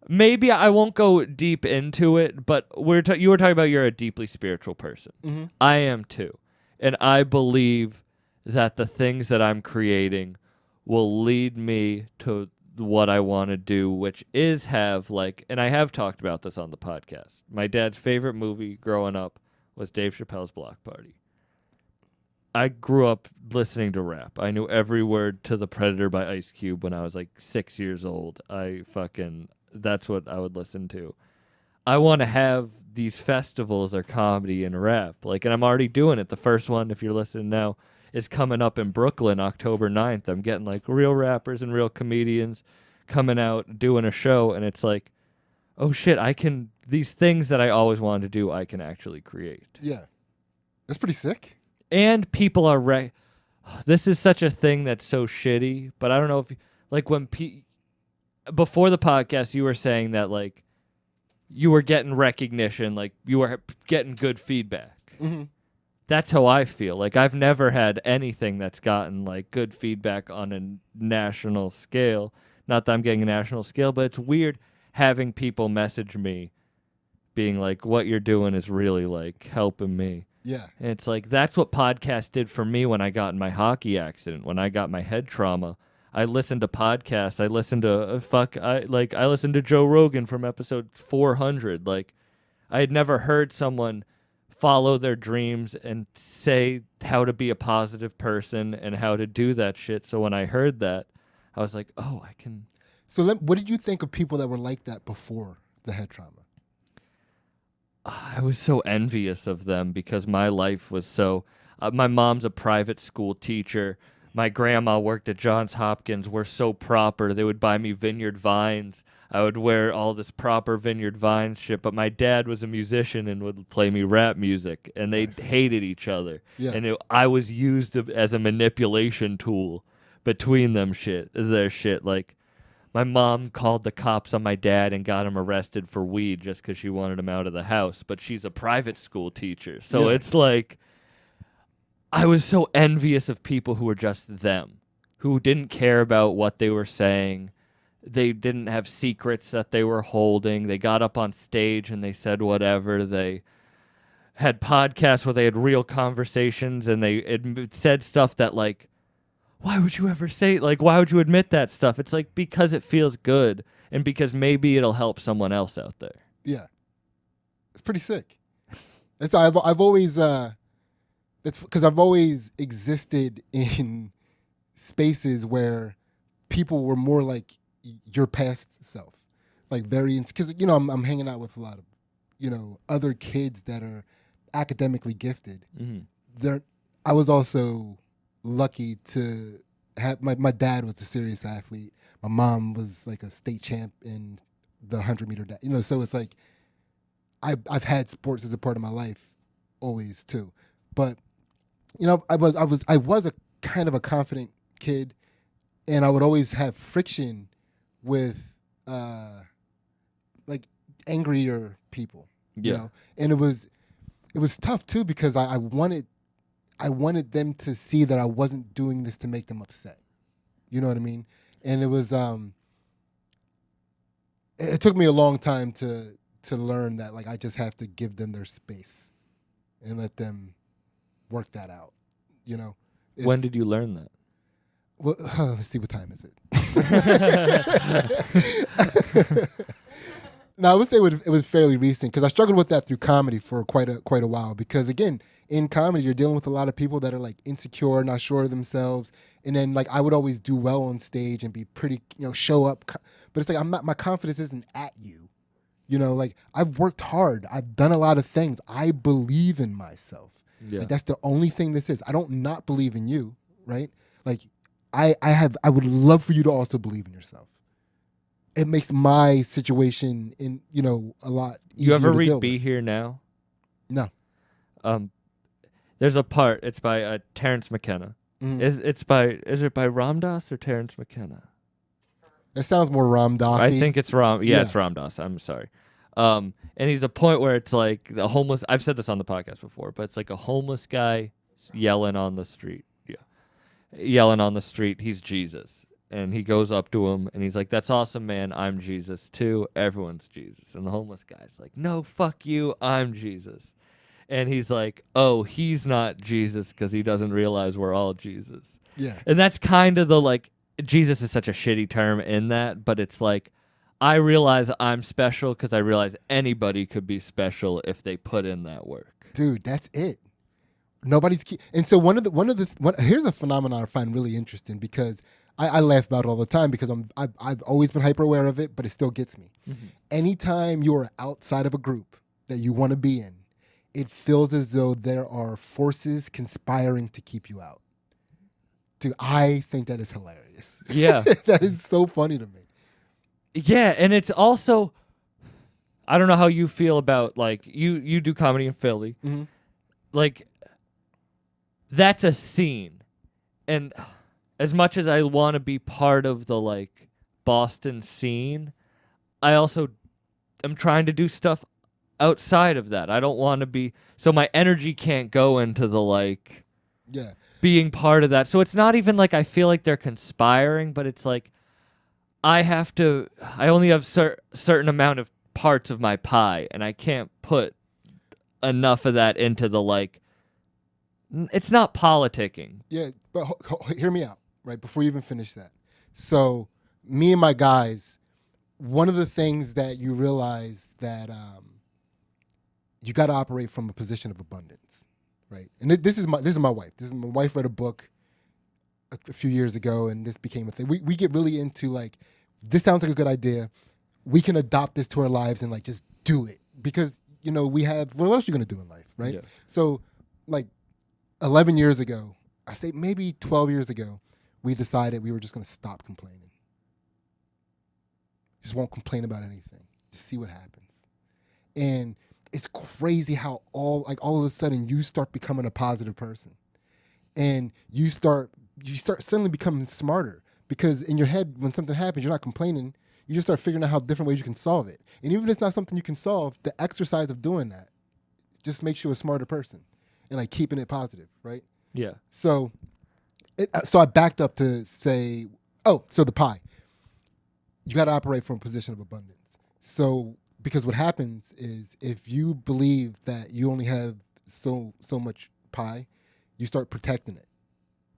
maybe I won't go deep into it, but you were talking about you're a deeply spiritual person. Mm-hmm. I am too. And I believe that the things that I'm creating will lead me to what I want to do, which is have and I have talked about this on the podcast. My dad's favorite movie growing up was Dave Chappelle's Block Party. I grew up listening to rap. I knew every word to The Predator by Ice Cube when I was like 6 years old. That's what I would listen to. I want to have these festivals or comedy and rap. And I'm already doing it. The first one, if you're listening now, is coming up in Brooklyn October 9th. I'm getting like real rappers and real comedians coming out doing a show, and it's like, oh shit, these things that I always wanted to do, I can actually create. Yeah. That's pretty sick. And people are this is such a thing that's so shitty, but I don't know if like when before the podcast you were saying that like you were getting recognition, like you were getting good feedback. Mm-hmm. That's how I feel. Like I've never had anything that's gotten like good feedback on a national scale. Not that I'm getting a national scale, but it's weird having people message me being like, what you're doing is really like helping me. Yeah. And it's like, that's what podcasts did for me when I got in my hockey accident, when I got my head trauma. I listened to podcasts. I listened to I listened to Joe Rogan from episode 400. Like I had never heard someone follow their dreams and say how to be a positive person and how to do that shit. So when I heard that, I was like, oh, I can. So what did you think of people that were like that before the head trauma? I was so envious of them because my life was so. My mom's a private school teacher. My grandma worked at Johns Hopkins. We're so proper. They would buy me Vineyard Vines. I would wear all this proper Vineyard Vines shit. But my dad was a musician and would play me rap music. And they hated each other. Yeah. And I was used as a manipulation tool between their shit. Like, my mom called the cops on my dad and got him arrested for weed just because she wanted him out of the house. But she's a private school teacher. So it's like, I was so envious of people who were just them, who didn't care about what they were saying. They didn't have secrets that they were holding. They got up on stage and they said whatever. They had podcasts where they had real conversations and they said stuff that like, why would you ever say, like, why would you admit that stuff? It's like, because it feels good and because maybe it'll help someone else out there. Yeah. It's pretty sick. I've always, that's because I've always existed in spaces where people were more like your past self, like because I'm hanging out with a lot of other kids that are academically gifted. Mm-hmm. I was also lucky to have my dad was a serious athlete. My mom was like a state champ in the 100-meter dash. So it's like I've had sports as a part of my life always too, but. I was a kind of a confident kid, and I would always have friction with like angrier people. And it was tough too because I wanted them to see that I wasn't doing this to make them upset. You know what I mean? And it was it took me a long time to learn that like I just have to give them their space and let them work that out. When did you learn that? Well, let's see, what time is it? No, I would say it was fairly recent because I struggled with that through comedy for quite a while. Because again, in comedy, you're dealing with a lot of people that are like insecure, not sure of themselves, and then like I would always do well on stage and be pretty, show up, but it's like my confidence isn't at you. Like I've worked hard, I've done a lot of things, I believe in myself. Yeah. Like that's the only thing this is. I don't not believe in you, right? Like I would love for you to also believe in yourself. It makes my situation a lot easier. You ever to read deal Be with. Here Now? No. There's a part, it's by Terrence McKenna. Mm-hmm. Is it by Ram Dass or Terrence McKenna? That sounds more Ram Dass. I think it's Ram. Yeah, it's Ram Dass. I'm sorry. And he's a point where it's like the homeless. I've said this on the podcast before, but it's like a homeless guy yelling on the street. Yeah, yelling on the street. He's Jesus, and he goes up to him and he's like, "That's awesome, man. I'm Jesus too. Everyone's Jesus." And the homeless guy's like, "No, fuck you. I'm Jesus." And he's like, "Oh, he's not Jesus because he doesn't realize we're all Jesus." Yeah. And that's kind of the like. Jesus is such a shitty term in that, but it's like. I realize I'm special because I realize anybody could be special if they put in that work. Dude, that's it. Nobody's and so here's a phenomenon I find really interesting because I laugh about it all the time because I've always been hyper aware of it, but it still gets me. Mm-hmm. Anytime you are outside of a group that you want to be in, it feels as though there are forces conspiring to keep you out. Dude, I think that is hilarious. Yeah. That is so funny to me. Yeah, and it's also, I don't know how you feel about, like, you do comedy in Philly. Mm-hmm. Like, that's a scene. And as much as I want to be part of the, like, Boston scene, I also am trying to do stuff outside of that. I don't want to be, so my energy can't go into the, like, Yeah. being part of that. So it's not even like I feel like they're conspiring, but it's like I only have certain amount of parts of my pie, and I can't put enough of that into the, like, it's not politicking. Yeah, but hear me out, right? Before you even finish that. So me and my guys, one of the things that you realize that you got to operate from a position of abundance, right? And this is my wife. My wife read a book a few years ago, and this became a thing. We get really into, like, this sounds like a good idea. We can adopt this to our lives and, like, just do it because, you know, we have, what else are you going to do in life, right? Yeah. So, like, 11 years ago, I say maybe 12 years ago, we decided we were just going to stop complaining. Just won't complain about anything. Just see what happens. And it's crazy how all of a sudden you start becoming a positive person. And you start suddenly becoming smarter because in your head, when something happens, you're not complaining. You just start figuring out how different ways you can solve it. And even if it's not something you can solve, the exercise of doing that just makes you a smarter person and, like, keeping it positive, right? Yeah. So I backed up to say, so the pie. You got to operate from a position of abundance. So because what happens is if you believe that you only have so much pie, you start protecting it,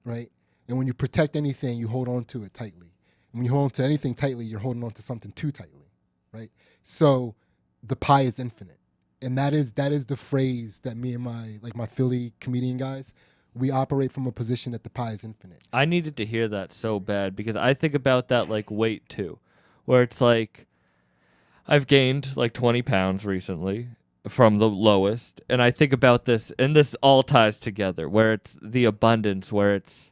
right? And when you protect anything, you hold on to it tightly. And when you hold on to anything tightly, you're holding on to something too tightly, right? So the pie is infinite. And that is the phrase that me and my Philly comedian guys, we operate from a position that the pie is infinite. I needed to hear that so bad because I think about that, like, weight too, where it's like I've gained like 20 pounds recently from the lowest, and I think about this, and this all ties together, where it's the abundance, where it's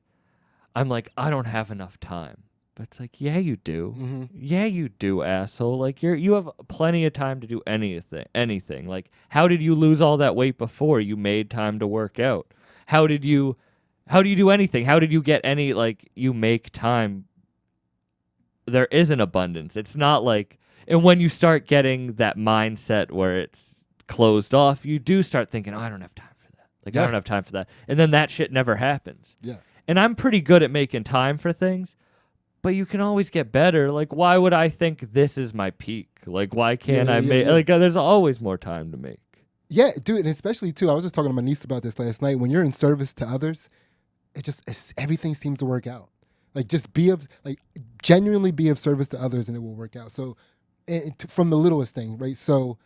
I'm like, I don't have enough time. But it's like, yeah, you do. Mm-hmm. Yeah, you do, asshole. Like, you have plenty of time to do anything. Like, how did you lose all that weight before you made time to work out? How do you do anything? How did you get any, like, you make time? There is an abundance. It's not like, and when you start getting that mindset where it's closed off, you do start thinking, oh, I don't have time for that. Like, I don't have time for that. And then that shit never happens. Yeah. And I'm pretty good at making time for things. But you can always get better. Like, why would I think this is my peak? Like, why can't I make... Like, there's always more time to make. Yeah, dude, and especially, too, I was just talking to my niece about this last night. When you're in service to others, everything seems to work out. Like, just genuinely be of service to others, and it will work out. So, from the littlest thing, right? So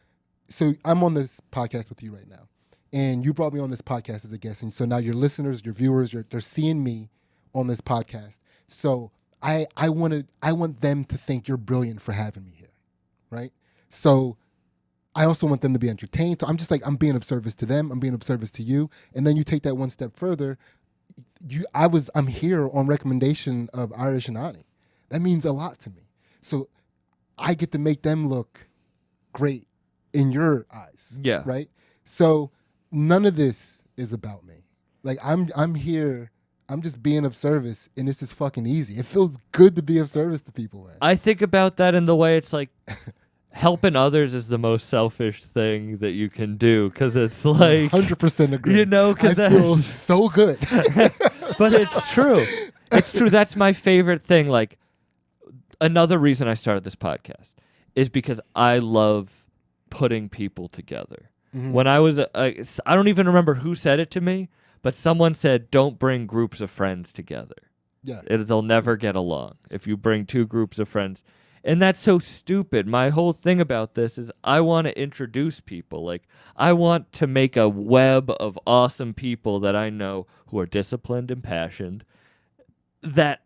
I'm on this podcast with you right now, and you brought me on this podcast as a guest, and so now your listeners, your viewers, they're seeing me on this podcast. So I want them to think you're brilliant for having me here, right? So I also want them to be entertained. So I'm just like, I'm being of service to them. I'm being of service to you. And then you take that one step further. I'm here on recommendation of Irish and Ani. That means a lot to me. So I get to make them look great in your eyes. Yeah. Right? So none of this is about me. Like, I'm here. I'm just being of service, and this is fucking easy. It feels good to be of service to people, man. I think about that in the way it's like helping others is the most selfish thing that you can do because it's like 100% agree. You know, because I feel so good. But it's true. It's true. That's my favorite thing. Like, another reason I started this podcast is because I love putting people together. Mm-hmm. When I was, I don't even remember who said it to me, but someone said, don't bring groups of friends together. Yeah. They'll never get along if you bring two groups of friends. And that's so stupid. My whole thing about this is I want to introduce people. Like, I want to make a web of awesome people that I know who are disciplined and passionate, that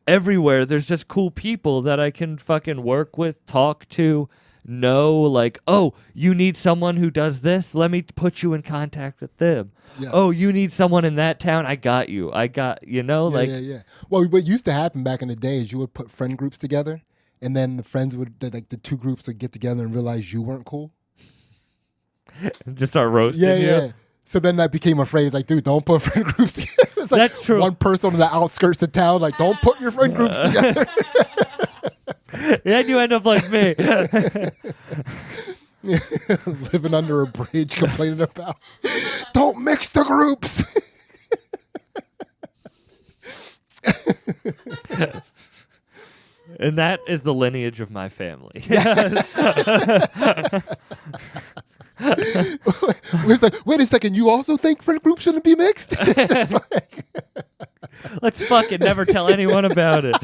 everywhere there's just cool people that I can fucking work with, talk to, know, like, oh, you need someone who does this? Let me put you in contact with them. Yeah. Oh, you need someone in that town? I got you. Yeah. Well, what used to happen back in the day is you would put friend groups together, and then the friends the two groups would get together and realize you weren't cool. Just start roasting you. Yeah. So then that became a phrase like, dude, don't put friend groups together. It's like That's true. one person on the outskirts of town, like, don't put your friend groups together. Then you end up like me. Living under a bridge, complaining about, don't mix the groups. And that is the lineage of my family. It's like, wait a second, you also think friend groups shouldn't be mixed? It's just like, Let's fucking never tell anyone about it.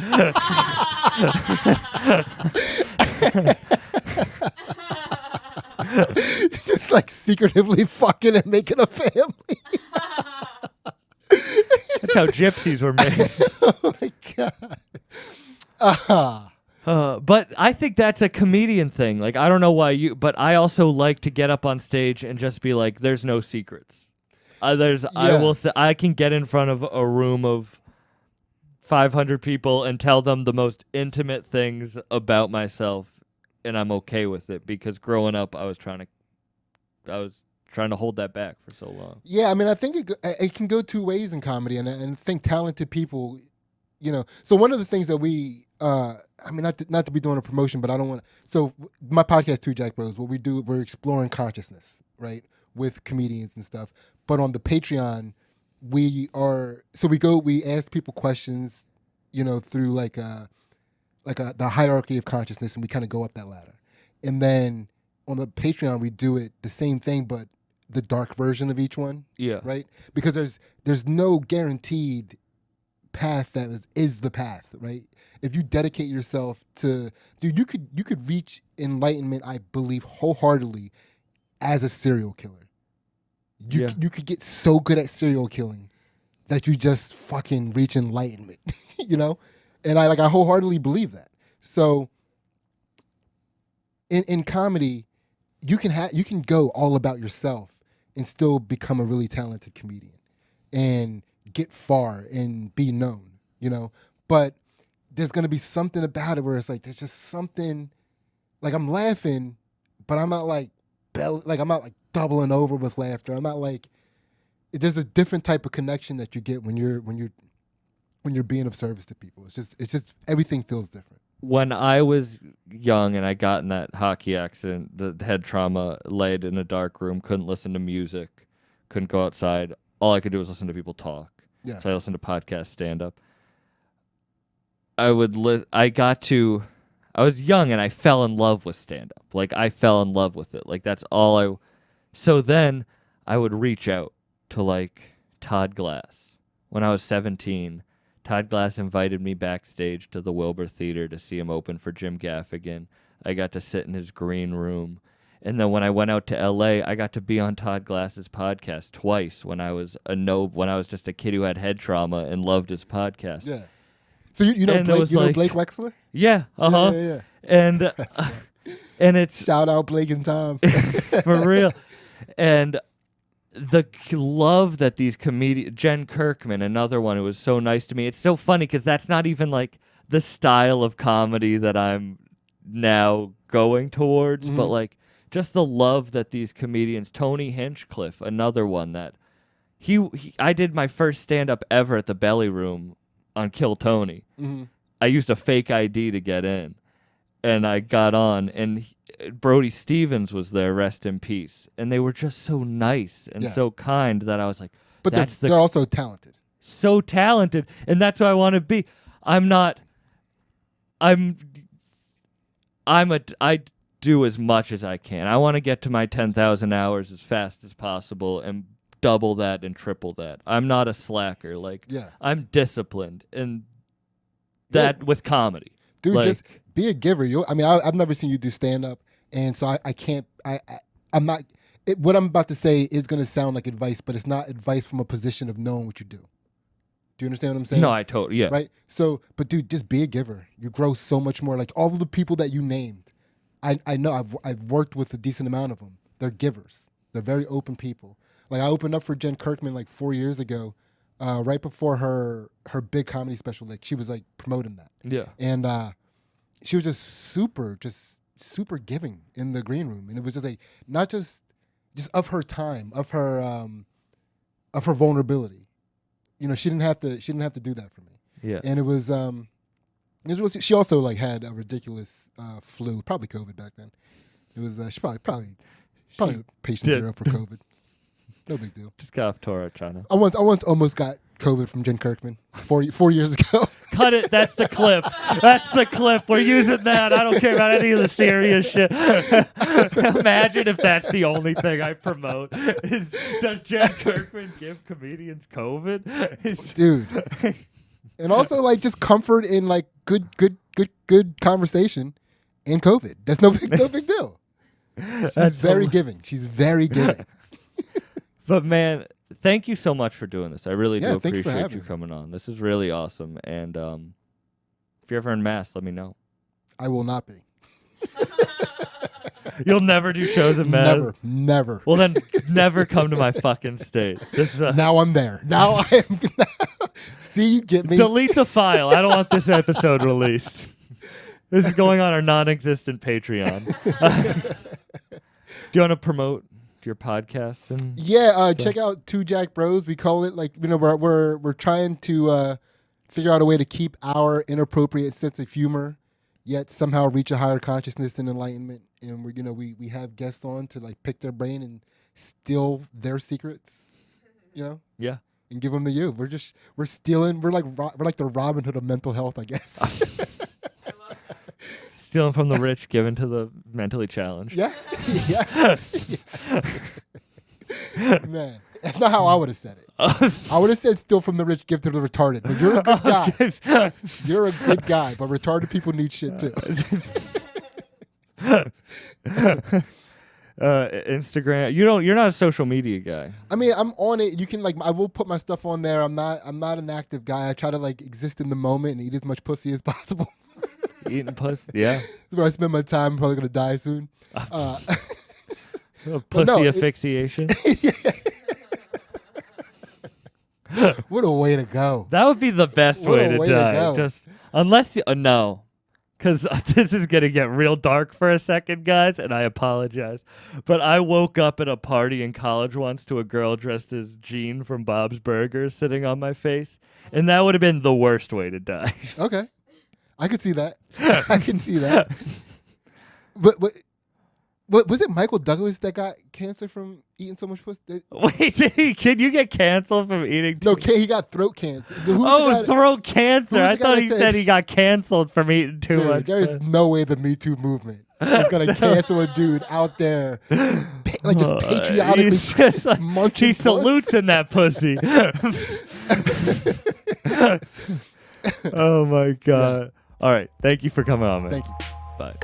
just like secretively fucking and making a family. That's how gypsies were made. Oh my God. But I think that's a comedian thing. Like, I don't know why but I also like to get up on stage and just be like, there's no secrets. I can get in front of a room of 500 people and tell them the most intimate things about myself, and I'm okay with it because growing up I was trying to hold that back for so long. Yeah, I mean, I think it can go two ways in comedy, and I think talented people, you know. So one of the things that we, I mean, not to be doing a promotion, but I don't want to. So my podcast, Two Jack Bros, what we do, we're exploring consciousness, right, with comedians and stuff. But on the Patreon, we ask people questions, you know, through the hierarchy of consciousness, and we kind of go up that ladder. And then on the Patreon, we do it the same thing, but the dark version of each one. Yeah. Right? Because there's no guaranteed path that is the path, right? If you dedicate yourself to, dude, you could reach enlightenment, I believe, wholeheartedly as a serial killer. You could get so good at serial killing that you just fucking reach enlightenment, you know? And I wholeheartedly believe that. So in comedy, you can go all about yourself and still become a really talented comedian and get far and be known, you know? But there's going to be something about it where it's like there's just something, like I'm laughing, but I'm not like I'm not like doubling over with laughter. I'm not like, there's a different type of connection that you get when you're being of service to people. It's just everything feels different. When I was young and I got in that hockey accident, the head trauma, laid in a dark room, couldn't listen to music, couldn't go outside. All I could do was listen to people talk. Yeah. So I listened to podcasts, stand up. I was young and I fell in love with stand up. Like I fell in love with it. Like that's all so then I would reach out to like Todd Glass. When I was 17, Todd Glass invited me backstage to the Wilbur Theater to see him open for Jim Gaffigan. I got to sit in his green room. And then when I went out to LA, I got to be on Todd Glass's podcast twice when I was just a kid who had head trauma and loved his podcast. Yeah. So you know Blake Wexler? Yeah. Uh-huh. Yeah. And and it's shout out Blake and Tom. for real. And the love that these comedians, Jen Kirkman, another one who was so nice to me. It's so funny because that's not even like the style of comedy that I'm now going towards, but like just the love that these comedians, Tony Hinchcliffe, another one that I did my first stand-up ever at the Belly Room on Kill Tony. I used a fake ID to get in, and I got on, and Brody Stevens was there, rest in peace, and they were just so nice and so kind that I was like, but they're also talented. So talented, and that's what I want to be. I do as much as I can. I want to get to my 10,000 hours as fast as possible and double that and triple that. I'm not a slacker. Like, I'm disciplined, and that with comedy. Dude, like, just be a giver. I've never seen you do stand-up, and so I can't, I'm not, what I'm about to say is going to sound like advice, but it's not advice from a position of knowing what you do. Do you understand what I'm saying? No, I totally, yeah. Right? So, but dude, just be a giver. You grow so much more. Like all of the people that you named, I know I've worked with a decent amount of them. They're givers. They're very open people. Like I opened up for Jen Kirkman like 4 years ago, right before her big comedy special. Like she was like promoting that. Yeah. And she was just super giving in the green room, and it was just like not just of her time, of her vulnerability. You know, she didn't have to do that for me. Yeah. And it was she also like had a ridiculous flu, probably COVID back then. It was she probably patient did. zero for COVID. No big deal. Just got off Torah, China. I once almost got COVID from Jen Kirkman 4 years ago. Cut it. That's the clip. That's the clip. We're using that. I don't care about any of the serious shit. Imagine if that's the only thing I promote. Does Jen Kirkman give comedians COVID? Dude. And also like just comfort in like good conversation in COVID. That's no big deal. She's very giving. She's very giving. But man, thank you so much for doing this. I really do thanks for appreciate having you me. coming on. This is really awesome. And if you're ever in Mass, let me know. I will not be. You'll never do shows in Mass? Never. Well, then never come to my fucking state. This is Now I'm there. Now I am. See, you get me. delete the file. I don't want this episode released. This is going on our non-existent Patreon. Do you want to promote your podcast? And Yeah, check out Two Jack Bros. We call it like we're trying to figure out a way to keep our inappropriate sense of humor, yet somehow reach a higher consciousness and enlightenment. And we have guests on to like pick their brain and steal their secrets, yeah. and give them to you. We're stealing. We're like the Robin Hood of mental health, I guess. Stealing from the rich, given to the mentally challenged. Yeah. Man, that's not how I would have said it. I would have said steal from the rich, give to the retarded. But you're a good guy. You're a good guy, but retarded people need shit too. Instagram. You're not a social media guy. I mean, I'm on it. You can I will put my stuff on there. I'm not an active guy. I try to exist in the moment and eat as much pussy as possible. Eating pussy. Yeah. That's where I spend my time. I'm probably gonna die soon. Pussy asphyxiation. What a way to go. That would be the best What way a to way to die. go. Just unless you no. Because this is going to get real dark for a second, guys, and I apologize. But I woke up at a party in college once to a girl dressed as Jean from Bob's Burgers sitting on my face, and that would have been the worst way to die. Okay. I could see that. I can see that. But was it Michael Douglas that got cancer from eating so much pussy? Wait, can you get canceled from eating No, he got throat cancer. throat cancer. I the guy thought that he said- said he got canceled from eating too Dude, much. there's no way the Me Too movement is gonna cancel a dude out there, just patriotically He's just like- munching. he salutes in that pussy. Oh my god. All right. Thank you for coming on, man. Thank you. Bye.